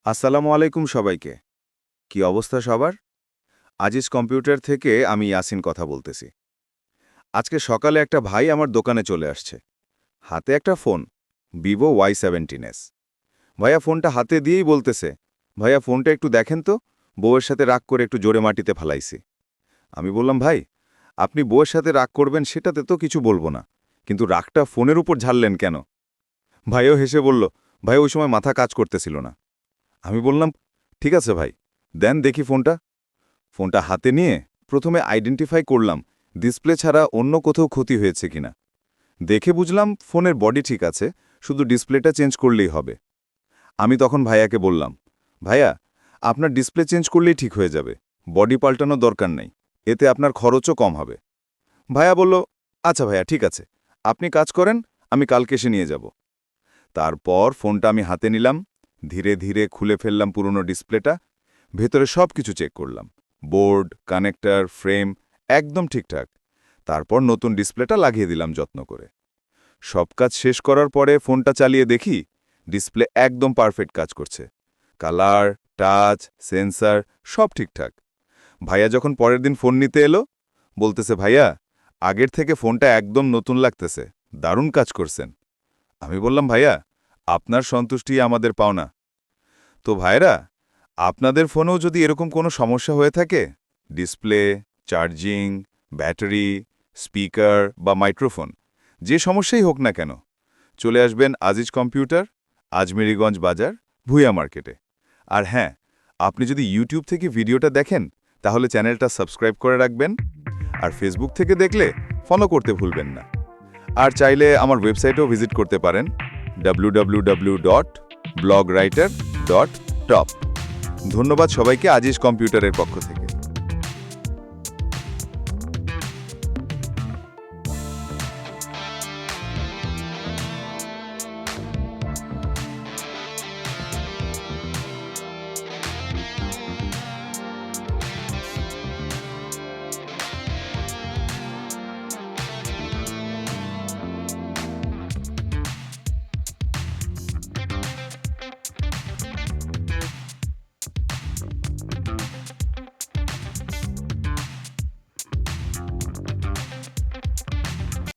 আসসালামু আলাইকুম সবাইকে। কি অবস্থা সবার? আজিজ কম্পিউটার থেকে আমি ইয়াসিন কথা বলতেছি। আজকে সকালে একটা ভাই আমার দোকানে চলে আসছে। হাতে একটা ফোন, ভিভো Y17s। ভাইয়া ফোনটা হাতে দিয়েই বলতেছে, ভাইয়া ফোনটা একটু দেখেন তো, বউয়ের সাথে রাগ করে একটু জোরে মাটিতে ফালাইছি। আমি বললাম, ভাই আপনি বউয়ের সাথে রাগ করবেন সেটাতে তো কিছু বলবো না, কিন্তু রাগটা ফোনের উপর ঝাড়লেন কেন? ভাইও হেসে বলল, ভাই ওই সময় মাথা কাজ করতেছিল না। আমি বললাম, ঠিক আছে ভাই, দেন দেখি ফোনটা। ফোনটা হাতে নিয়ে প্রথমে আইডেন্টিফাই করলাম ডিসপ্লে ছাড়া অন্য কোথাও ক্ষতি হয়েছে কিনা। দেখে বুঝলাম ফোনের বডি ঠিক আছে, শুধু ডিসপ্লেটা চেঞ্জ করলেই হবে। আমি তখন ভাইয়াকে বললাম, ভাইয়া আপনার ডিসপ্লে চেঞ্জ করলেই ঠিক হয়ে যাবে, বডি পাল্টানোর দরকার নেই, এতে আপনার খরচও কম হবে। ভাইয়া বলল, আচ্ছা ভাইয়া ঠিক আছে, আপনি কাজ করেন, আমি কালকে এসে নিয়ে যাব। তারপর ফোনটা আমি হাতে নিলাম, ধীরে ধীরে খুলে ফেললাম পুরনো ডিসপ্লেটা, ভেতরে সব কিছু চেক করলাম, বোর্ড, কানেক্টর, ফ্রেম একদম ঠিকঠাক। তারপর নতুন ডিসপ্লেটা লাগিয়ে দিলাম যত্ন করে। সব কাজ শেষ করার পরে ফোনটা চালিয়ে দেখি ডিসপ্লে একদম পারফেক্ট কাজ করছে। কালার, টাচ, সেন্সর সব ঠিকঠাক। ভাইয়া যখন পরের দিন ফোন নিতে এলো, বলতেছে, ভাইয়া আগের থেকে ফোনটা একদম নতুন লাগতেছে, দারুণ কাজ করছেন। আমি বললাম, ভাইয়া আপনার সন্তুষ্টি আমাদের পাওনা। তো ভাইরা, আপনাদের ফোনেও যদি এরকম কোনো সমস্যা হয়ে থাকে, ডিসপ্লে, চার্জিং, ব্যাটারি, স্পিকার বা মাইক্রোফোন, যে সমস্যাই হোক না কেন, চলে আসবেন আজিজ কম্পিউটার, আজমেরিগঞ্জ বাজার, ভুইয়া মার্কেটে। আর হ্যাঁ, আপনি যদি ইউটিউব থেকে ভিডিওটা দেখেন তাহলে চ্যানেলটা সাবস্ক্রাইব করে রাখবেন, আর ফেসবুক থেকে দেখলে ফলো করতে ভুলবেন না। আর চাইলে আমার ওয়েবসাইটেও ভিজিট করতে পারেন www.blogwriter.top। ধন্যবাদ সবাইকে আজিজ কম্পিউটারের পক্ষ থেকে।